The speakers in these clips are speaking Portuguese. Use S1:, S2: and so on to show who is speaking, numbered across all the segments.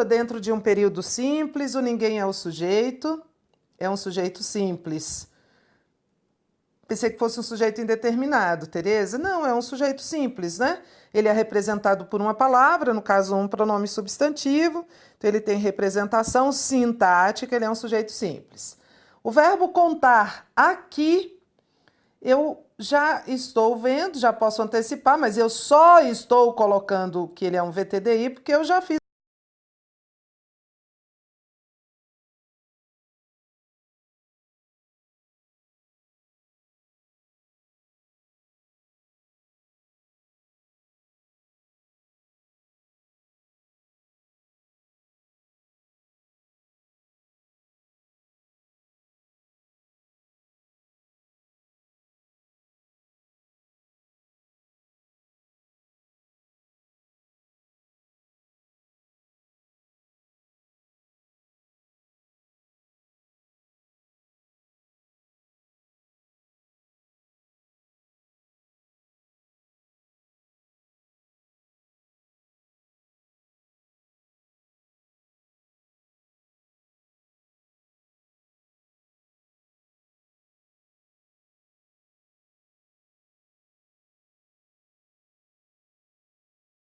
S1: comporta dentro de um período simples, o ninguém é o sujeito, é um sujeito simples. Pensei que fosse um sujeito indeterminado, Tereza. Não, é um sujeito simples, né? Ele é representado por uma palavra, no caso, um pronome substantivo. Então, ele tem representação sintática, ele é um sujeito simples. O verbo contar aqui, eu já estou vendo, já posso antecipar, mas eu só estou colocando que ele é um VTDI porque eu já fiz.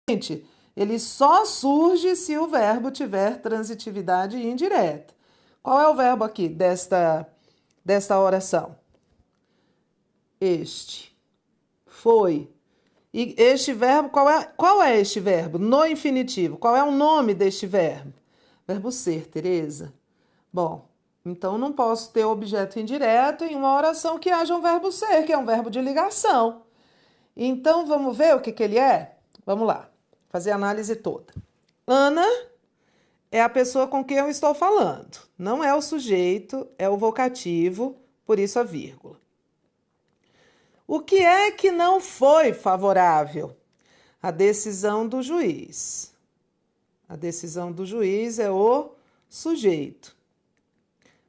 S1: Gente, ele só surge se o verbo tiver transitividade indireta. Qual é o verbo aqui desta oração? Este. Foi. E este verbo, qual é este verbo? No infinitivo. Qual é o nome deste verbo? Verbo ser, Tereza. Bom, então não posso ter objeto indireto em uma oração que haja um verbo ser, que é um verbo de ligação. Então vamos ver o que ele é? Vamos lá, fazer a análise toda. Ana é a pessoa com quem eu estou falando. Não é o sujeito, é o vocativo, por isso a vírgula. O que é que não foi favorável? A decisão do juiz. A decisão do juiz é o sujeito.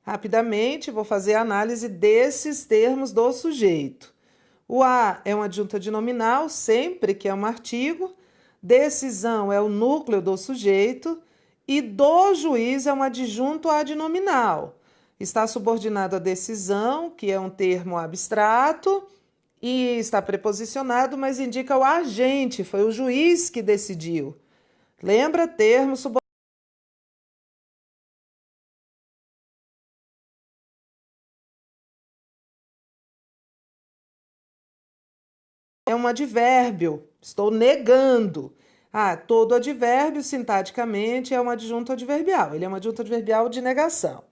S1: Rapidamente, vou fazer a análise desses termos do sujeito. O a é uma adjunta de nominal, sempre que é um artigo. Decisão é o núcleo do sujeito. E do juiz é um adjunto adnominal. Está subordinado à decisão, que é um termo abstrato, e está preposicionado, mas indica o agente, foi o juiz que decidiu. Lembra? Termo subordinado. É um advérbio, estou negando. Ah, todo advérbio, sintaticamente, é um adjunto adverbial. Ele é um adjunto adverbial de negação.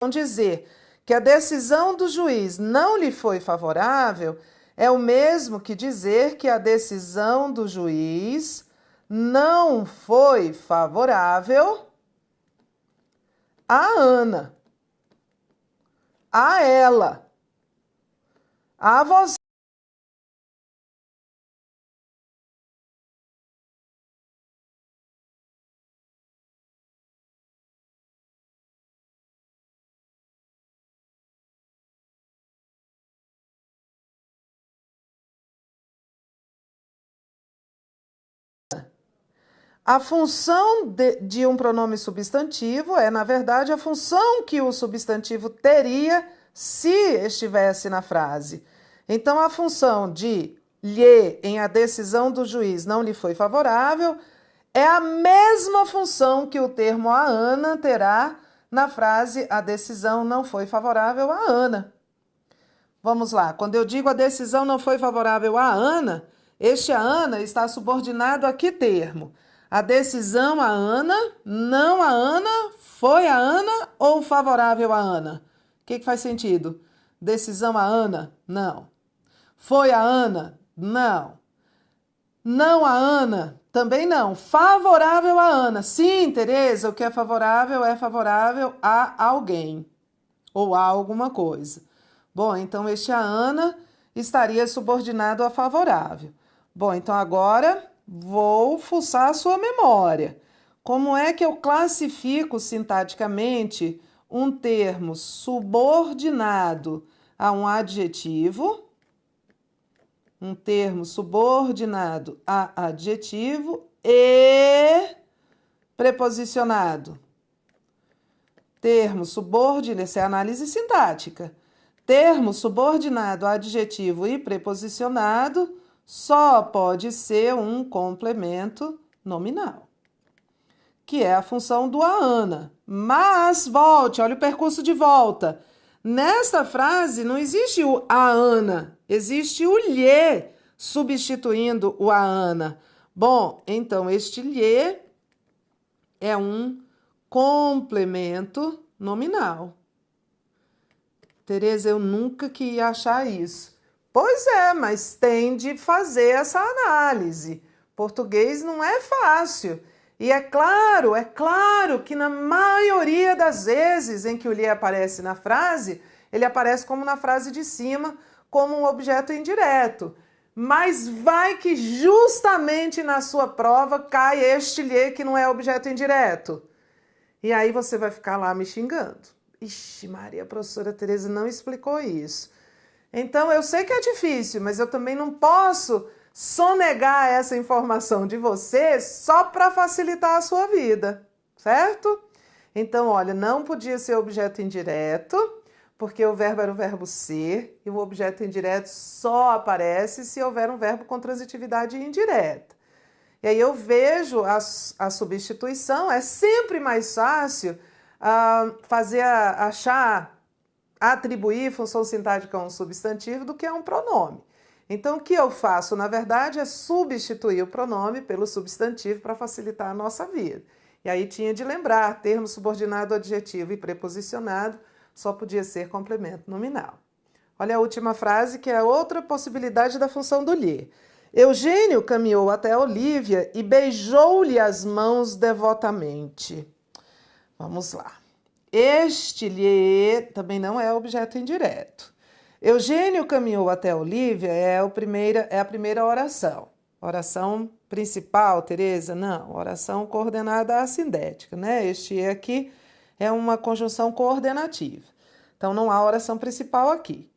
S1: Então, dizer que a decisão do juiz não lhe foi favorável é o mesmo que dizer que a decisão do juiz não foi favorável a Ana, a ela, a você. A função de um pronome substantivo é, na verdade, a função que o substantivo teria se estivesse na frase. Então, a função de lhe, em a decisão do juiz, não lhe foi favorável, é a mesma função que o termo a Ana terá na frase a decisão não foi favorável a Ana. Vamos lá, quando eu digo a decisão não foi favorável a Ana, este a Ana está subordinado a que termo? A decisão a Ana, não a Ana, foi a Ana ou favorável a Ana? O que faz sentido? Decisão a Ana? Não. Foi a Ana? Não. Não a Ana? Também não. Favorável a Ana. Sim, Tereza, o que é favorável a alguém ou a alguma coisa. Bom, então este a Ana estaria subordinado a favorável. Bom, então agora vou fuçar a sua memória. Como é que eu classifico sintaticamente um termo subordinado a um adjetivo? Um termo subordinado a adjetivo e preposicionado. Termo subordinado, essa é a análise sintática. Termo subordinado a adjetivo e preposicionado só pode ser um complemento nominal, que é a função do a Ana. Mas, volte, olha o percurso de volta. Nesta frase não existe o a Ana, existe o lhe substituindo o a Ana. Bom, então este lhe é um complemento nominal. Tereza, eu nunca que ia achar isso. Pois é, mas tem de fazer essa análise. Português não é fácil. E é claro que na maioria das vezes em que o lhe aparece na frase, ele aparece como na frase de cima, como um objeto indireto. Mas vai que justamente na sua prova cai este lhe que não é objeto indireto. E aí você vai ficar lá me xingando. Ixi, Maria, a professora Tereza não explicou isso. Então, eu sei que é difícil, mas eu também não posso sonegar essa informação de você só para facilitar a sua vida, certo? Então, olha, não podia ser objeto indireto, porque o verbo era o verbo ser, e o objeto indireto só aparece se houver um verbo com transitividade indireta. E aí eu vejo a substituição, é sempre mais fácil atribuir função sintática a um substantivo do que a um pronome. Então, o que eu faço, na verdade, é substituir o pronome pelo substantivo para facilitar a nossa vida. E aí tinha de lembrar, termo subordinado, adjetivo e preposicionado só podia ser complemento nominal. Olha a última frase, que é outra possibilidade da função do lhe. Eugênio caminhou até Olívia e beijou-lhe as mãos devotamente. Vamos lá. Este lhe também não é objeto indireto. Eugênio caminhou até Olívia é a primeira oração. Oração principal, Tereza? Não, oração coordenada assindética, né? Este aqui é uma conjunção coordenativa. Então, não há oração principal aqui.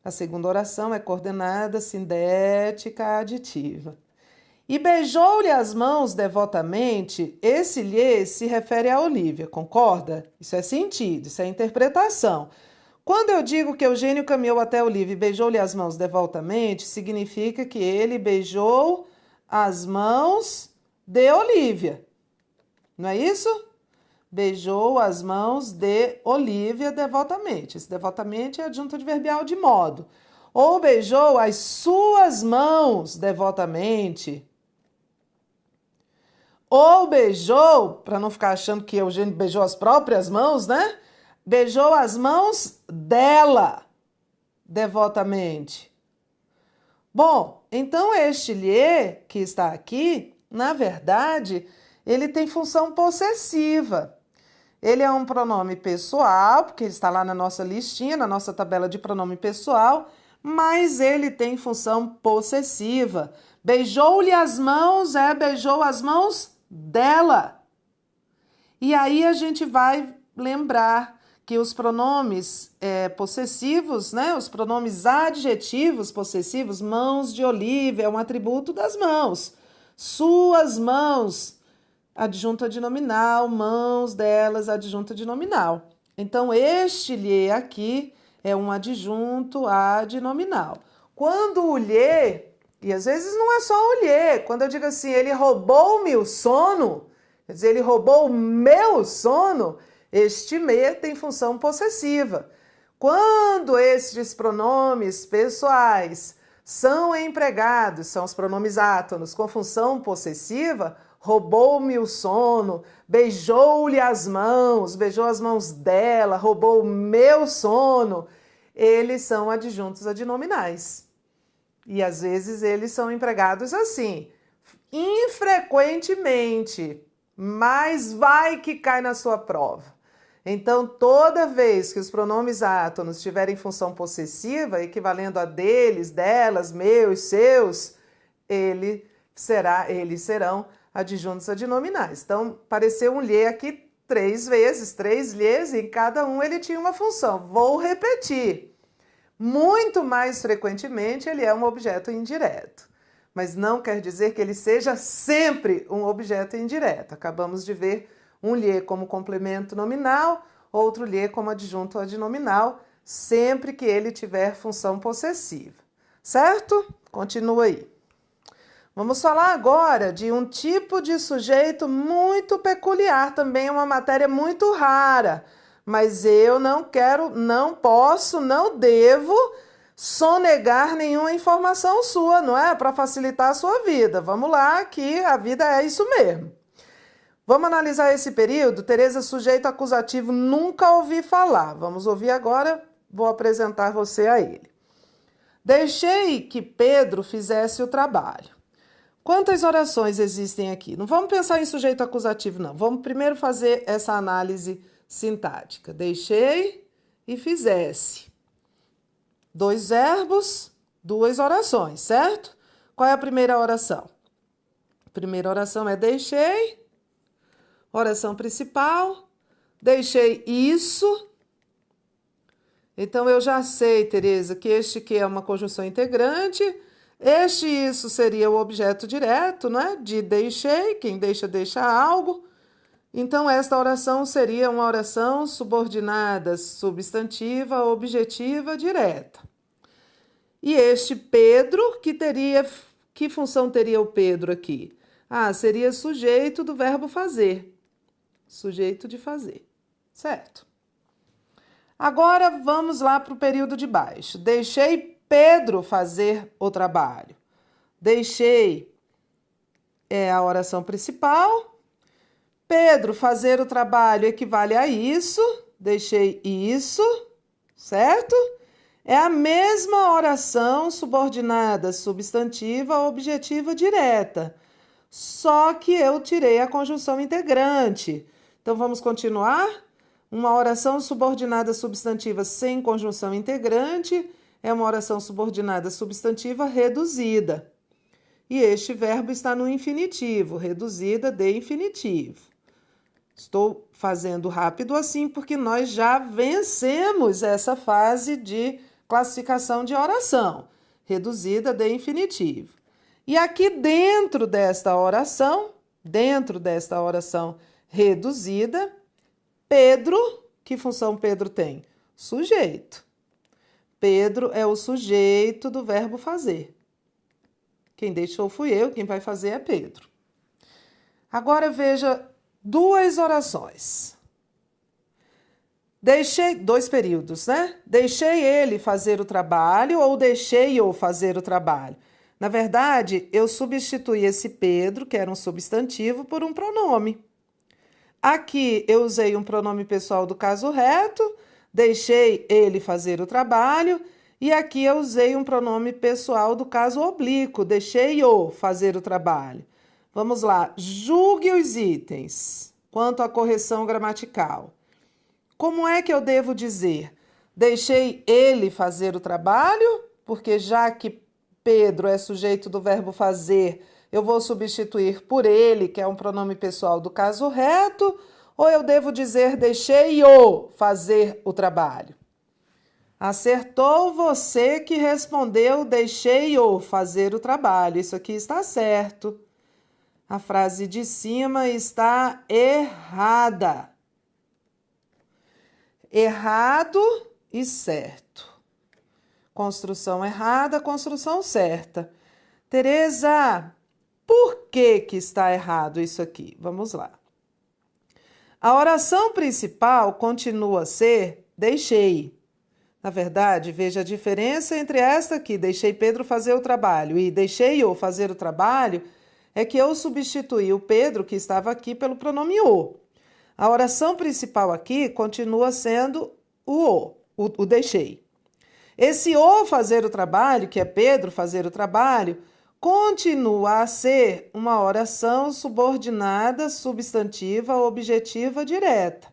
S1: A segunda oração é coordenada sindética aditiva. E beijou-lhe as mãos devotamente, esse lhe se refere a Olívia, concorda? Isso é sentido, isso é interpretação. Quando eu digo que Eugênio caminhou até Olívia e beijou-lhe as mãos devotamente, significa que ele beijou as mãos de Olívia. Não é isso? Beijou as mãos de Olívia devotamente. Esse devotamente é adjunto adverbial de modo. Ou beijou as suas mãos devotamente. Ou beijou, para não ficar achando que Eugênio beijou as próprias mãos, né? Beijou as mãos dela devotamente. Bom, então este lhe que está aqui, na verdade, ele tem função possessiva. Ele é um pronome pessoal, porque ele está lá na nossa listinha, na nossa tabela de pronome pessoal, mas ele tem função possessiva. Beijou-lhe as mãos, beijou as mãos dela. E aí a gente vai lembrar que os pronomes possessivos, né? Os pronomes adjetivos possessivos, mãos de Olívia é um atributo das mãos. Suas mãos, adjunto adnominal, mãos delas, adjunto adnominal. Então, este lhe aqui é um adjunto adnominal. Quando o lhe, e às vezes não é só o lhe, quando eu digo assim, ele roubou-me o sono, quer dizer, ele roubou o meu sono, este me tem função possessiva. Quando estes pronomes pessoais são empregados, são os pronomes átonos, com função possessiva, roubou-me o sono, beijou-lhe as mãos, beijou as mãos dela, roubou o meu sono, eles são adjuntos adnominais. E às vezes eles são empregados assim. infrequentemente, mas vai que cai na sua prova. Então, toda vez que os pronomes átonos tiverem função possessiva, equivalendo a deles, delas, meus, seus, eles serão adjuntos adnominais. Então, apareceu um lhe aqui 3 vezes, 3 lhes, e em cada um ele tinha uma função. Vou repetir. Muito mais frequentemente, ele é um objeto indireto. Mas não quer dizer que ele seja sempre um objeto indireto. Acabamos de ver um lhe como complemento nominal, outro lhe como adjunto adnominal, sempre que ele tiver função possessiva. Certo? Continua aí. Vamos falar agora de um tipo de sujeito muito peculiar, também é uma matéria muito rara, mas eu não quero, não posso, não devo sonegar nenhuma informação sua, não é? Para facilitar a sua vida. Vamos lá, que a vida é isso mesmo. Vamos analisar esse período? Tereza, sujeito acusativo, nunca ouvi falar. Vamos ouvir agora, vou apresentar você a ele. Deixei que Pedro fizesse o trabalho. Quantas orações existem aqui? Não vamos pensar em sujeito acusativo, não. Vamos primeiro fazer essa análise sintática. Deixei e fizesse. 2 verbos, 2 orações, certo? Qual é a primeira oração? A primeira oração é deixei. Oração principal. Deixei isso. Então, eu já sei, Tereza, que este que é uma conjunção integrante. Este isso seria o objeto direto, né? De deixei, quem deixa, deixa algo. Então, esta oração seria uma oração subordinada, substantiva, objetiva, direta. E este Pedro, que função teria o Pedro aqui? Seria sujeito do verbo fazer. Sujeito de fazer, certo? Agora, vamos lá para o período de baixo. Deixei Pedro fazer o trabalho. Deixei é a oração principal. Pedro fazer o trabalho equivale a isso. Deixei isso, certo? É a mesma oração subordinada, substantiva, objetiva, direta. Só que eu tirei a conjunção integrante. Então, vamos continuar? Uma oração subordinada substantiva sem conjunção integrante é uma oração subordinada substantiva reduzida. E este verbo está no infinitivo, reduzida de infinitivo. Estou fazendo rápido assim porque nós já vencemos essa fase de classificação de oração, reduzida de infinitivo. E aqui dentro desta oração reduzida, Pedro, que função Pedro tem? Sujeito. Pedro é o sujeito do verbo fazer. Quem deixou fui eu, quem vai fazer é Pedro. Agora veja 2 orações. Deixei 2 períodos, né? Deixei ele fazer o trabalho ou deixei-o fazer o trabalho. Na verdade, eu substituí esse Pedro, que era um substantivo, por um pronome. Aqui eu usei um pronome pessoal do caso reto, deixei ele fazer o trabalho, e aqui eu usei um pronome pessoal do caso oblíquo, deixei-o fazer o trabalho. Vamos lá, julgue os itens quanto à correção gramatical. Como é que eu devo dizer? Deixei ele fazer o trabalho, porque já que Pedro é sujeito do verbo fazer, eu vou substituir por ele, que é um pronome pessoal do caso reto, ou eu devo dizer deixei-o fazer o trabalho? Acertou você que respondeu deixei-o fazer o trabalho. Isso aqui está certo. A frase de cima está errada. Errado e certo. Construção errada, construção certa. Tereza, por que está errado isso aqui? Vamos lá. A oração principal continua a ser deixei. Na verdade, veja a diferença entre esta aqui, deixei Pedro fazer o trabalho, e deixei-o fazer o trabalho, é que eu substituí o Pedro, que estava aqui, pelo pronome o. A oração principal aqui continua sendo o deixei. Esse o fazer o trabalho, que é Pedro fazer o trabalho, continua a ser uma oração subordinada, substantiva, objetiva, direta.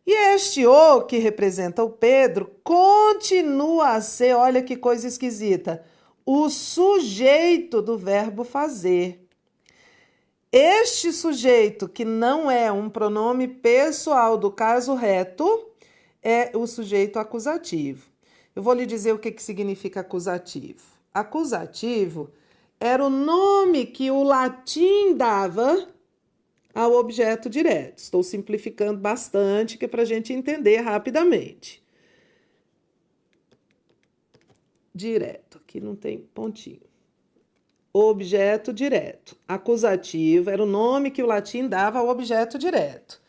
S1: E este o, que representa o Pedro, continua a ser, olha que coisa esquisita, o sujeito do verbo fazer. Este sujeito, que não é um pronome pessoal do caso reto, é o sujeito acusativo. Eu vou lhe dizer o que significa acusativo. Acusativo era o nome que o latim dava ao objeto direto. Estou simplificando bastante, que é para a gente entender rapidamente. Direto, aqui não tem pontinho. Objeto direto. Acusativo era o nome que o latim dava ao objeto direto.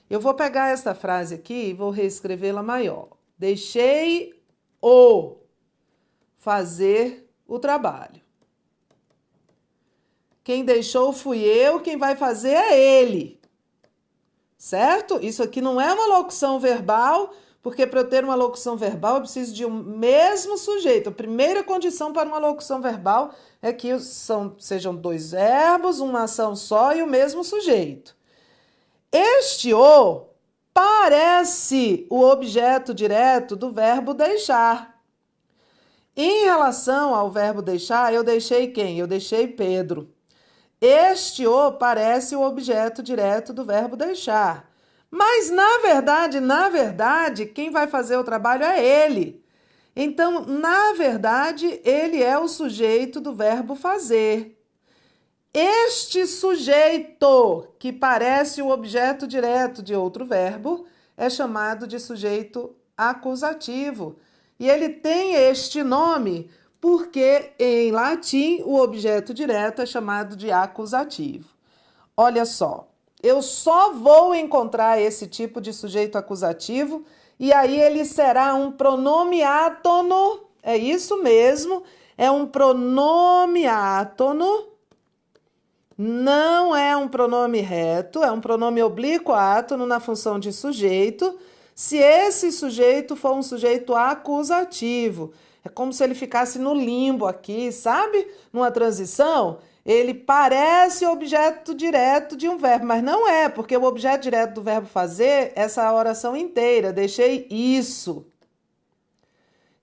S1: Eu vou pegar esta frase aqui e vou reescrevê-la maior. Deixei o fazer o trabalho. Quem deixou fui eu, quem vai fazer é ele. Certo? Isso aqui não é uma locução verbal, porque para eu ter uma locução verbal eu preciso de um mesmo sujeito. A primeira condição para uma locução verbal é que sejam dois verbos, uma ação só e o mesmo sujeito. Este o parece o objeto direto do verbo deixar. Em relação ao verbo deixar, eu deixei quem? Eu deixei Pedro. Este o parece o objeto direto do verbo deixar. Mas, na verdade, quem vai fazer o trabalho é ele. Então, na verdade, ele é o sujeito do verbo fazer. Este sujeito, que parece o objeto direto de outro verbo, é chamado de sujeito acusativo. E ele tem este nome porque, em latim, o objeto direto é chamado de acusativo. Olha só, eu só vou encontrar esse tipo de sujeito acusativo e aí ele será um pronome átono, é isso mesmo, é um pronome átono, não é um pronome reto, é um pronome oblíquo átono na função de sujeito, se esse sujeito for um sujeito acusativo. É como se ele ficasse no limbo aqui, sabe? Numa transição, ele parece objeto direto de um verbo, mas não é, porque o objeto direto do verbo fazer, essa oração inteira, deixei isso.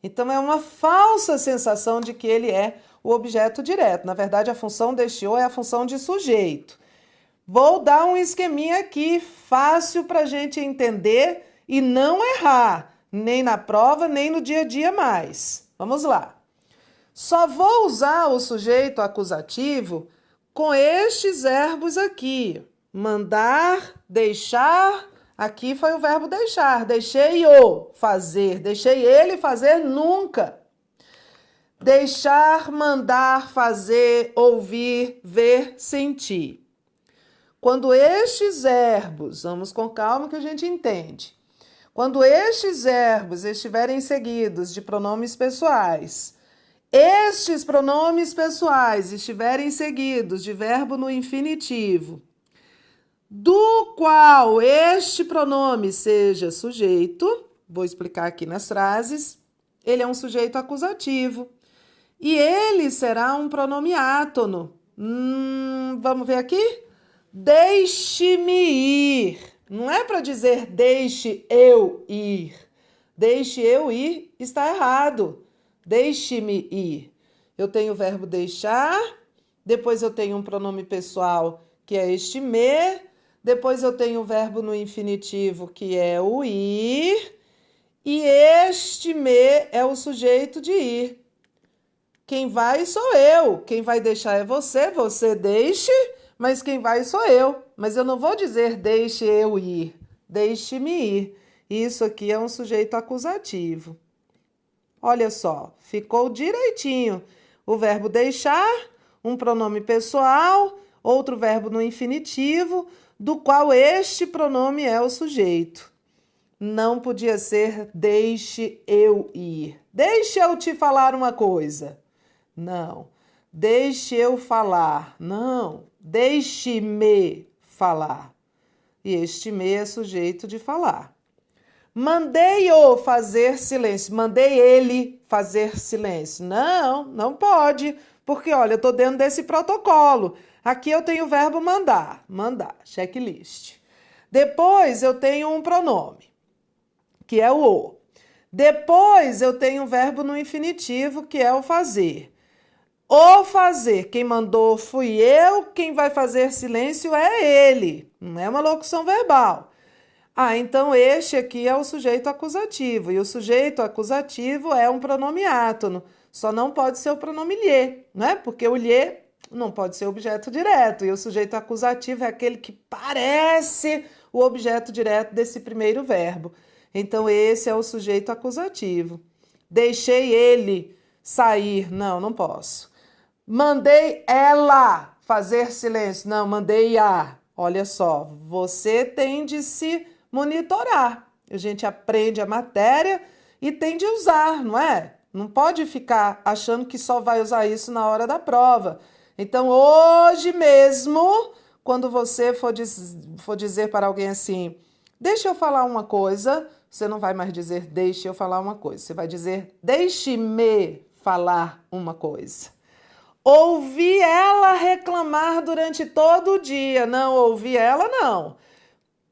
S1: Então, é uma falsa sensação de que ele é o objeto direto. Na verdade, a função deixou é a função de sujeito. Vou dar um esqueminha aqui, fácil para a gente entender e não errar, nem na prova, nem no dia a dia mais. Vamos lá. Só vou usar o sujeito acusativo com estes verbos aqui. Mandar, deixar. Aqui foi o verbo deixar. Deixei-o fazer. Deixei ele fazer nunca. Deixar, mandar, fazer, ouvir, ver, sentir. Quando estes verbos, vamos com calma que a gente entende. Quando estes verbos estiverem seguidos de pronomes pessoais, estes pronomes pessoais estiverem seguidos de verbo no infinitivo, do qual este pronome seja sujeito, vou explicar aqui nas frases, ele é um sujeito acusativo. E ele será um pronome átono. Vamos ver aqui? Deixe-me ir. Não é para dizer deixe eu ir. Deixe eu ir está errado. Deixe-me ir. Eu tenho o verbo deixar, depois eu tenho um pronome pessoal que é este me, depois eu tenho o verbo no infinitivo que é o ir, e este me é o sujeito de ir. Quem vai sou eu, quem vai deixar é você, você deixe, mas quem vai sou eu. Mas eu não vou dizer deixe eu ir, deixe-me ir. Isso aqui é um sujeito acusativo. Olha só, ficou direitinho. O verbo deixar, um pronome pessoal, outro verbo no infinitivo, do qual este pronome é o sujeito. Não podia ser deixe eu ir. Deixe eu te falar uma coisa. Não. Deixe eu falar. Não. Deixe-me falar. E este me é sujeito de falar. Mandei-o fazer silêncio. Mandei ele fazer silêncio. Não, não pode, Porque, olha, eu estou dentro desse protocolo. Aqui eu tenho o verbo mandar, mandar, checklist. Depois eu tenho um pronome, que é o o. Depois eu tenho um verbo no infinitivo, que é o fazer. O fazer, quem mandou fui eu, quem vai fazer silêncio é ele. Não é uma locução verbal. Então este aqui é o sujeito acusativo. E o sujeito acusativo é um pronome átono. Só não pode ser o pronome lhe, né? Porque o lhe não pode ser objeto direto. E o sujeito acusativo é aquele que parece o objeto direto desse primeiro verbo. Então, esse é o sujeito acusativo. Deixei ele sair. Não, não posso. Mandei ela fazer silêncio. Não, mandei a. Olha só, você tem de se monitorar. A gente aprende a matéria e tem de usar, não é? Não pode ficar achando que só vai usar isso na hora da prova. Então, hoje mesmo, quando você for dizer para alguém assim, deixa eu falar uma coisa, você não vai mais dizer deixe eu falar uma coisa. Você vai dizer deixe-me falar uma coisa. Ouvi ela reclamar durante todo o dia. Não, ouvi ela não.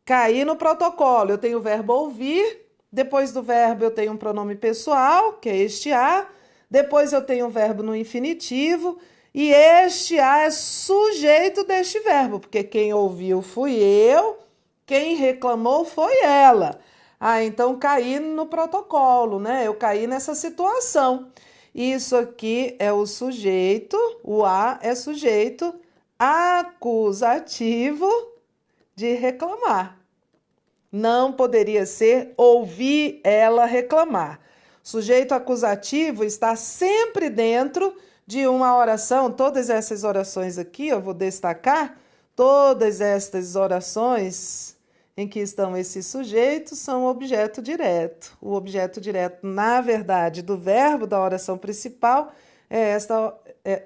S1: Caí no protocolo. Eu tenho o verbo ouvir. Depois do verbo eu tenho um pronome pessoal, que é este a. Depois eu tenho um verbo no infinitivo. E este a é sujeito deste verbo, porque quem ouviu fui eu, quem reclamou foi ela. Então caí no protocolo, né? Eu caí nessa situação. Isso aqui é o sujeito, o a é sujeito acusativo de reclamar. Não poderia ser ouvir ela reclamar. Sujeito acusativo está sempre dentro de uma oração. Todas essas orações aqui, eu vou destacar, todas estas orações em que estão esses sujeitos são objeto direto. O objeto direto, na verdade, do verbo da oração principal é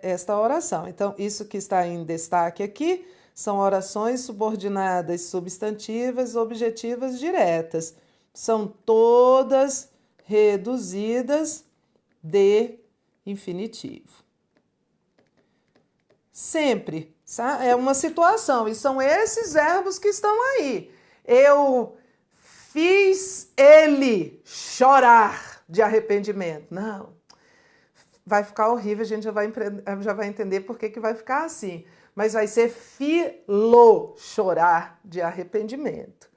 S1: esta oração. Então, isso que está em destaque aqui são orações subordinadas substantivas, objetivas diretas. São todas reduzidas de infinitivo. Sempre. É uma situação. E são esses verbos que estão aí. Eu fiz ele chorar de arrependimento. Não. Vai ficar horrível, a gente já vai entender por que vai ficar assim. Mas vai ser filo chorar de arrependimento.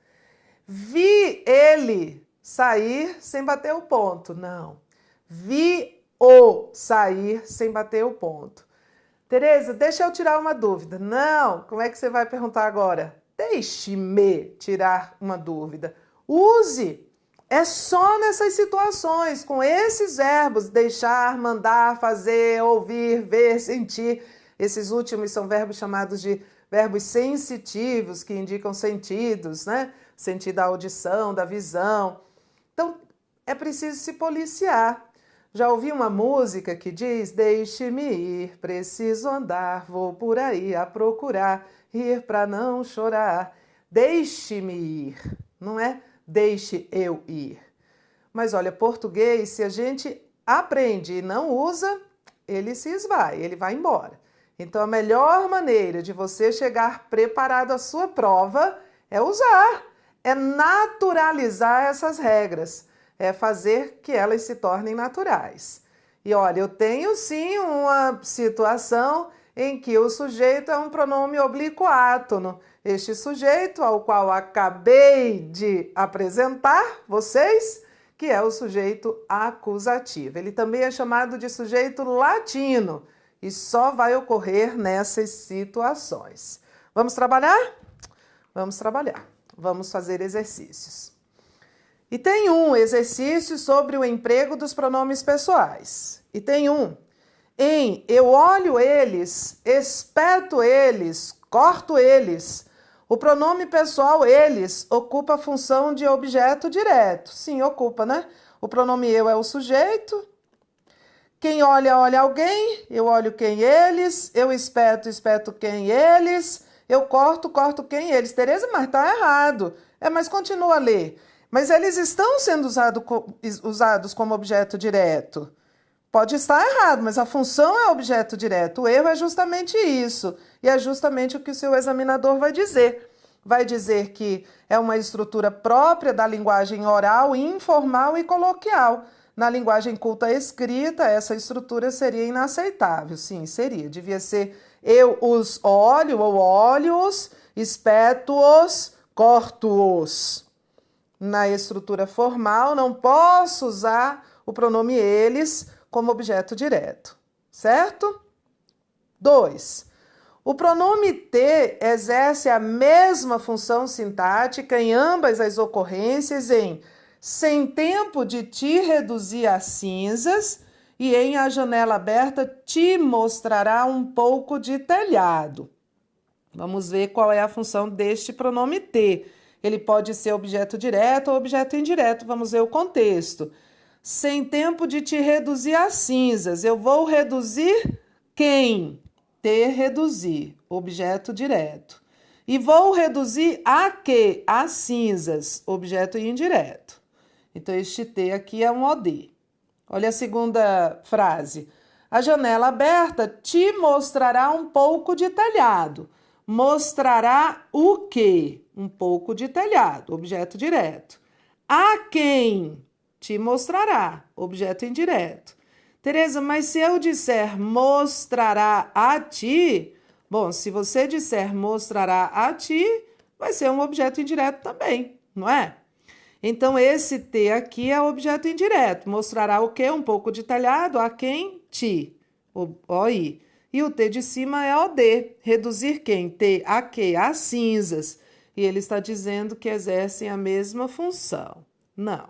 S1: Vi ele sair sem bater o ponto. Não. Vi o sair sem bater o ponto. Tereza, deixa eu tirar uma dúvida. Não, como é que você vai perguntar agora? Deixe-me tirar uma dúvida. Use. É só nessas situações, com esses verbos, deixar, mandar, fazer, ouvir, ver, sentir. Esses últimos são verbos chamados de verbos sensitivos, que indicam sentidos, né? Sentido da audição, da visão. Então, é preciso se policiar. Já ouvi uma música que diz, deixe-me ir, preciso andar, vou por aí a procurar, ir para não chorar. Deixe-me ir, não é deixe eu ir. Mas olha, português, se a gente aprende e não usa, ele se esvai, ele vai embora. Então a melhor maneira de você chegar preparado à sua prova é usar, é naturalizar essas regras. É fazer que elas se tornem naturais. E olha, eu tenho sim uma situação em que o sujeito é um pronome oblíquo átono. Este sujeito, ao qual acabei de apresentar vocês, que é o sujeito acusativo. Ele também é chamado de sujeito latino e só vai ocorrer nessas situações. Vamos trabalhar? Vamos trabalhar. Vamos fazer exercícios. E tem um exercício sobre o emprego dos pronomes pessoais. E tem um em eu olho eles, espeto eles, corto eles. O pronome pessoal eles ocupa a função de objeto direto. Sim, ocupa, né? O pronome eu é o sujeito. Quem olha, olha alguém. Eu olho quem eles. Eu espeto, espeto quem eles. Eu corto, corto quem eles. Tereza, mas tá errado. Mas continua a ler. Mas eles estão sendo usados como objeto direto. Pode estar errado, mas a função é objeto direto. O erro é justamente isso. E é justamente o que o seu examinador vai dizer. Vai dizer que é uma estrutura própria da linguagem oral, informal e coloquial. Na linguagem culta escrita, essa estrutura seria inaceitável. Sim, seria. Devia ser eu os olho ou olhos, espeto-os, corto-os. Na estrutura formal, não posso usar o pronome eles como objeto direto, certo? 2. O pronome te exerce a mesma função sintática em ambas as ocorrências em sem tempo de te reduzir a cinzas e em a janela aberta te mostrará um pouco de telhado. Vamos ver qual é a função deste pronome te. Ele pode ser objeto direto ou objeto indireto. Vamos ver o contexto. Sem tempo de te reduzir a cinzas. Eu vou reduzir quem? Te reduzir, objeto direto. E vou reduzir a quê? A cinzas, objeto indireto. Então, este te aqui é um OD. Olha a segunda frase. A janela aberta te mostrará um pouco de telhado. Mostrará o quê? Um pouco de telhado, objeto direto. A quem? Te mostrará, objeto indireto. Tereza, mas se eu disser mostrará a ti, bom, se você disser mostrará a ti, vai ser um objeto indireto também, não é? Então, esse te aqui é objeto indireto. Mostrará o quê? Um pouco de telhado a quem? Ti. OI. E o te de cima é OD. Reduzir quem? Te a quê? A cinzas. E ele está dizendo que exercem a mesma função. Não.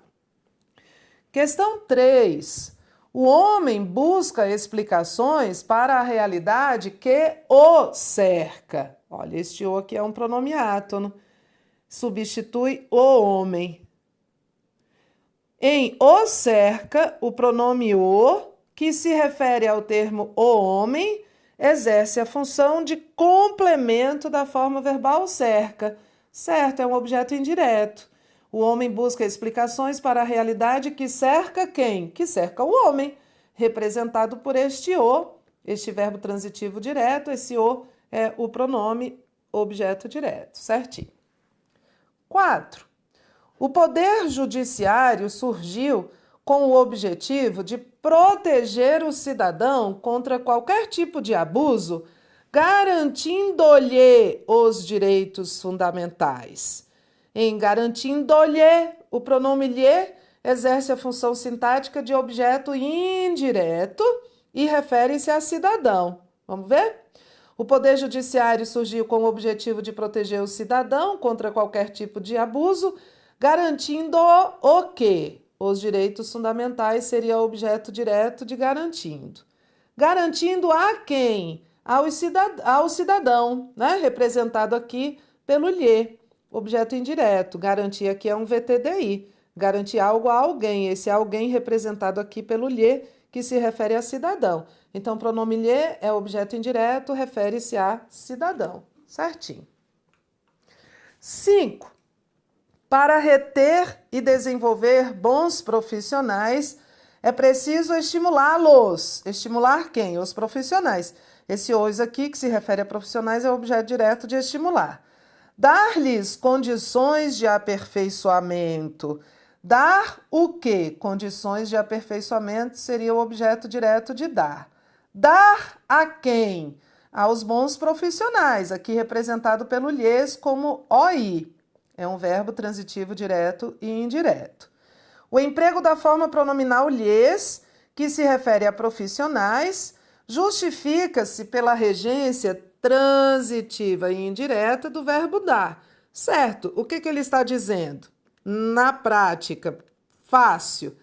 S1: Questão 3. O homem busca explicações para a realidade que o cerca. Olha, este o aqui é um pronome átono. Substitui o homem. Em o cerca, o pronome o, que se refere ao termo o homem, exerce a função de complemento da forma verbal cerca. Certo, é um objeto indireto. O homem busca explicações para a realidade que cerca quem? Que cerca o homem, representado por este o, este verbo transitivo direto, esse o é o pronome objeto direto, certinho. 4. O poder judiciário surgiu com o objetivo de proteger o cidadão contra qualquer tipo de abuso, garantindo-lhe os direitos fundamentais. Em garantindo-lhe, o pronome lhe exerce a função sintática de objeto indireto e refere-se a cidadão. Vamos ver? O Poder Judiciário surgiu com o objetivo de proteger o cidadão contra qualquer tipo de abuso, garantindo o quê? Os direitos fundamentais seria o objeto direto de garantindo. Garantindo a quem? Ao cidadão, né? Representado aqui pelo lhe, objeto indireto. Garantir aqui é um VTDI. Garantir algo a alguém. Esse alguém representado aqui pelo lhe, que se refere a cidadão. Então, pronome lhe é objeto indireto, refere-se a cidadão. Certinho. 5. Para reter e desenvolver bons profissionais, é preciso estimulá-los. Estimular quem? Os profissionais. Esse os aqui, que se refere a profissionais, é o objeto direto de estimular. Dar-lhes condições de aperfeiçoamento. Dar o quê? Condições de aperfeiçoamento seria o objeto direto de dar. Dar a quem? Aos bons profissionais, aqui representado pelo lhes como OI. É um verbo transitivo direto e indireto. O emprego da forma pronominal lhes, que se refere a profissionais, justifica-se pela regência transitiva e indireta do verbo dar. Certo? O que ele está dizendo? Na prática, fácil,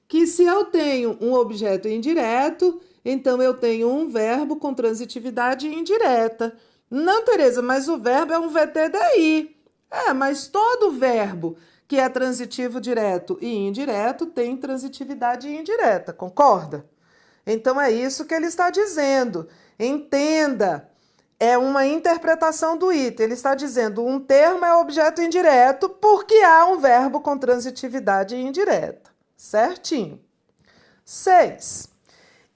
S1: que se eu tenho um objeto indireto, então eu tenho um verbo com transitividade indireta. Não, Tereza, mas o verbo é um VTDI. Mas todo verbo que é transitivo direto e indireto tem transitividade indireta, concorda? Então é isso que ele está dizendo. Entenda, é uma interpretação do item. Ele está dizendo um termo é objeto indireto porque há um verbo com transitividade indireta. Certinho. 6.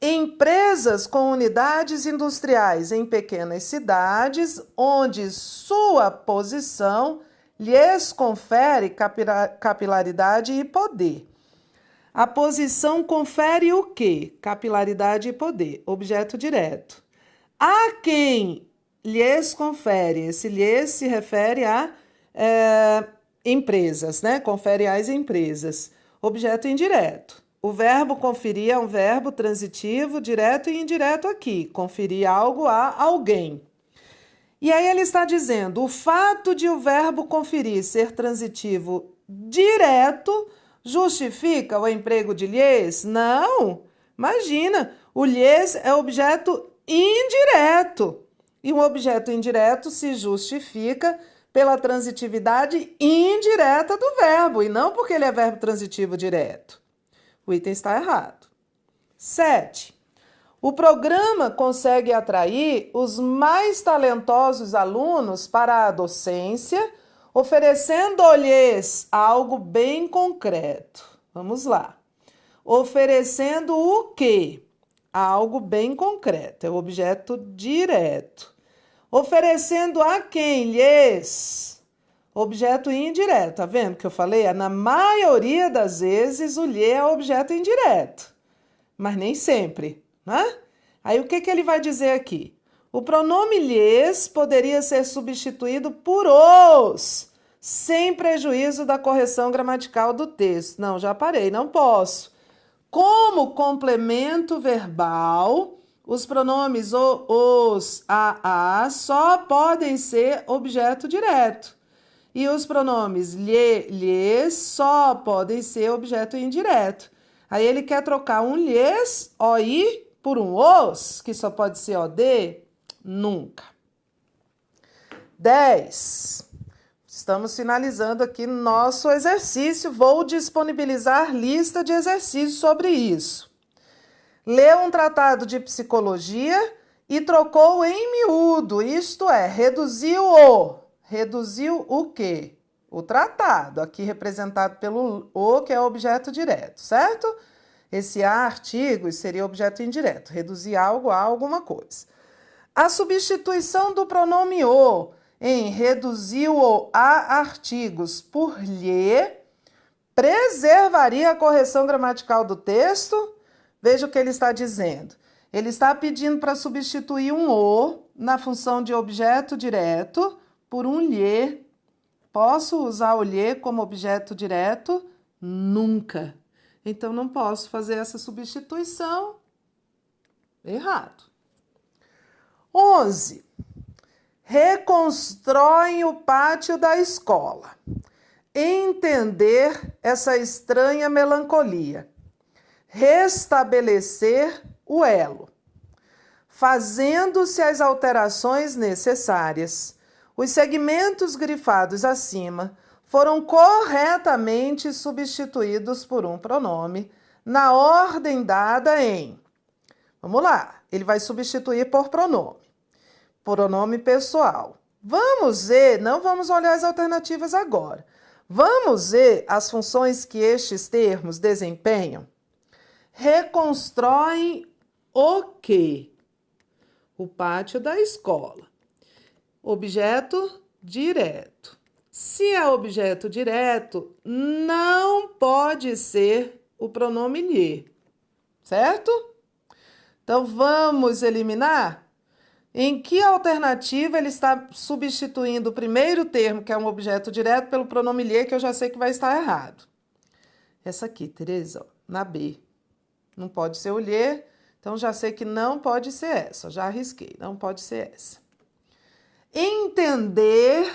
S1: Empresas com unidades industriais em pequenas cidades, onde sua posição lhes confere capilaridade e poder. A posição confere o quê? Capilaridade e poder. Objeto direto. A quem lhes confere? Esse lhes se refere a empresas, né? Confere às empresas. Objeto indireto. O verbo conferir é um verbo transitivo, direto e indireto aqui. Conferir algo a alguém. E aí ele está dizendo, o fato de o verbo conferir ser transitivo direto justifica o emprego de lhes? Não! Imagina, o lhes é objeto indireto. E um objeto indireto se justifica pela transitividade indireta do verbo, e não porque ele é verbo transitivo direto. O item está errado. 7. O programa consegue atrair os mais talentosos alunos para a docência, oferecendo-lhes algo bem concreto. Vamos lá. Oferecendo o quê? Algo bem concreto, é o objeto direto. Oferecendo a quem? Lhes. Objeto indireto, tá vendo que eu falei? Na maioria das vezes o lhe é objeto indireto, mas nem sempre, né? Aí o que ele vai dizer aqui? O pronome lhes poderia ser substituído por os, sem prejuízo da correção gramatical do texto. Não, já parei, não posso. Como complemento verbal, os pronomes os, a só podem ser objeto direto. E os pronomes lhes só podem ser objeto indireto. Aí ele quer trocar um lhes, OI, por um os, que só pode ser OD? Nunca. 10. Estamos finalizando aqui nosso exercício. Vou disponibilizar lista de exercícios sobre isso. Leu um tratado de psicologia e trocou em miúdo, isto é, reduziu o quê? O tratado, aqui representado pelo o, que é o objeto direto, certo? Esse a artigos seria objeto indireto, reduzir algo a alguma coisa. A substituição do pronome o em reduziu-o a artigos por lhe preservaria a correção gramatical do texto? Veja o que ele está dizendo. Ele está pedindo para substituir um o na função de objeto direto por um lhe. Posso usar o lhe como objeto direto? Nunca. Então, não posso fazer essa substituição. Errado. 11. Reconstroem o pátio da escola. Entender essa estranha melancolia. Restabelecer o elo. Fazendo-se as alterações necessárias. Os segmentos grifados acima foram corretamente substituídos por um pronome na ordem dada em... Vamos lá, ele vai substituir por pronome. Pronome pessoal. Vamos ver, não vamos olhar as alternativas agora. Vamos ver as funções que estes termos desempenham. Reconstroem o quê? O pátio da escola. Objeto direto. Se é objeto direto, não pode ser o pronome lhe, certo? Então, vamos eliminar? Em que alternativa ele está substituindo o primeiro termo, que é um objeto direto, pelo pronome lhe, que eu já sei que vai estar errado? Essa aqui, Tereza, ó, na B. Não pode ser o lhe, então já sei que não pode ser essa. Já arrisquei, não pode ser essa. Entender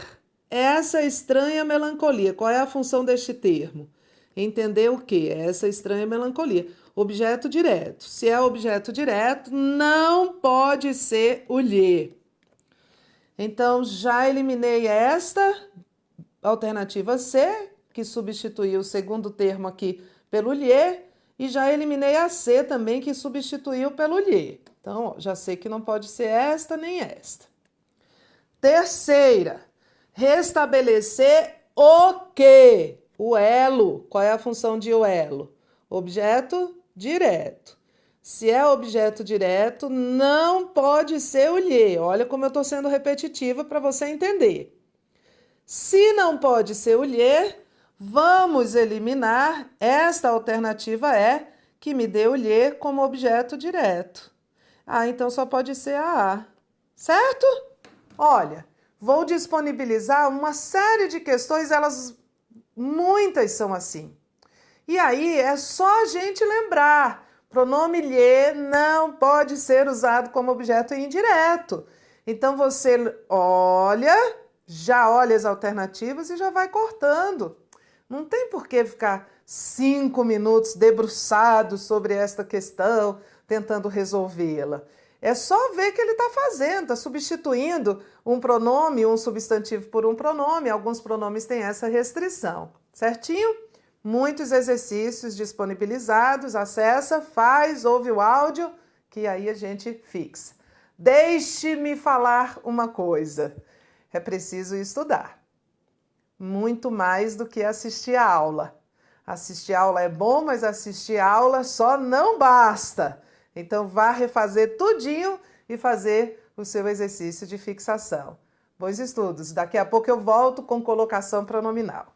S1: essa estranha melancolia. Qual é a função deste termo? Entender o quê? Essa estranha melancolia. Objeto direto. Se é objeto direto, não pode ser o lhe. Então, já eliminei esta alternativa C, que substituiu o segundo termo aqui pelo lhe, e já eliminei a C também, que substituiu pelo lhe. Então, ó, já sei que não pode ser esta nem esta. Terceira, restabelecer o quê? O elo. Qual é a função de o elo? Objeto direto. Se é objeto direto, não pode ser o lhe. Olha como eu estou sendo repetitiva para você entender. Se não pode ser o lhe, vamos eliminar esta alternativa é que me dê o lhe como objeto direto. Ah, então só pode ser a, certo? Olha, vou disponibilizar uma série de questões, muitas são assim. E aí é só a gente lembrar, pronome lhe não pode ser usado como objeto indireto. Então você olha, já olha as alternativas e já vai cortando. Não tem por que ficar 5 minutos debruçado sobre esta questão, tentando resolvê-la. É só ver o que ele está fazendo, está substituindo um pronome, um substantivo por um pronome. Alguns pronomes têm essa restrição, certinho? Muitos exercícios disponibilizados, acessa, faz, ouve o áudio, que aí a gente fixa. Deixe-me falar uma coisa, é preciso estudar, muito mais do que assistir a aula. Assistir a aula é bom, mas assistir a aula só não basta. Então vá refazer tudinho e fazer o seu exercício de fixação. Bons estudos, daqui a pouco eu volto com colocação pronominal.